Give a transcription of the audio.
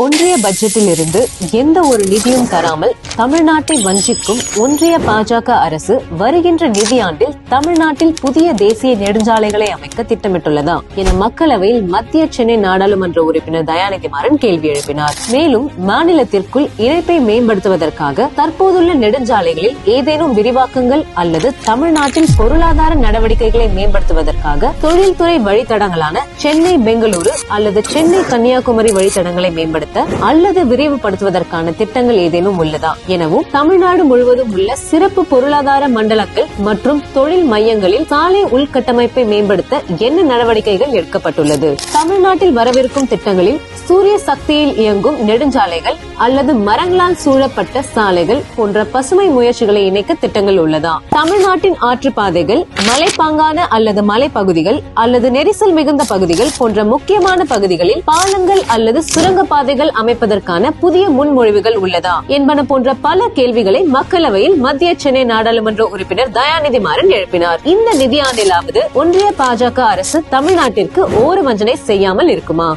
ஒன்றிய பட்ஜெட்டில் இருந்து எந்த ஒரு நிதியும் தராமல் தமிழ்நாட்டை வஞ்சிக்கும் ஒன்றிய பாஜக அரசு வருகின்ற நிதியாண்டில் தமிழ்நாட்டில் புதிய தேசிய நெடுஞ்சாலைகளை அமைக்க திட்டமிட்டுள்ளதா என மக்களவையில் மத்திய சென்னை நாடாளுமன்ற உறுப்பினர் தயாநிதி மாறன் கேள்வி எழுப்பினார். மேலும் மாநிலத்திற்குள் இணைப்பை மேம்படுத்துவதற்காக தற்போதுள்ள நெடுஞ்சாலைகளில் ஏதேனும் விரிவாக்கங்கள் அல்லது தமிழ்நாட்டில் பொருளாதார நடவடிக்கைகளை மேம்படுத்துவதற்காக தொழில்துறை வழித்தடங்களான சென்னை பெங்களூரு அல்லது சென்னை கன்னியாகுமரி வழித்தடங்களை மேம்படுத்த அல்லது விரிவுபடுத்துவதற்கான திட்டங்கள் ஏதேனும் உள்ளதா எனவும் தமிழ்நாடு முழுவதும் உள்ள சிறப்பு பொருளாதார மண்டலங்கள் மற்றும் தொழில் மையங்களில் சாலை உள்கட்டமைப்பை மேம்படுத்த என்ன நடவடிக்கைகள் எடுக்கப்பட்டுள்ளது, தமிழ்நாட்டில் வரவிருக்கும் திட்டங்களில் சூரிய சக்தியில் இயங்கும் நெடுஞ்சாலைகள் அல்லது மரங்களால் சூழப்பட்ட சாலைகள் போன்ற பசுமை முயற்சிகளை இணைக்க திட்டங்கள் உள்ளதா, தமிழ்நாட்டின் ஆற்றுப்பாதைகள் மலைப்பாங்கான அல்லது மலைப்பகுதிகள் அல்லது நெரிசல் மிகுந்த பகுதிகள் போன்ற முக்கியமான பகுதிகளில் பாலங்கள் அல்லது சுரங்க பாதைகள் அமைப்பதற்கான புதிய முன்மொழிவுகள் உள்ளதா என்பன போன்ற பல கேள்விகளை மக்களவையில் மத்திய சென்னை நாடாளுமன்ற உறுப்பினர் தயாநிதி மாறன் எழுப்பினார். இந்த நிதியாண்டிலாவது ஒன்றிய பாஜக அரசு தமிழ்நாட்டிற்கு ஓர வஞ்சனை செய்யாமல் இருக்குமா?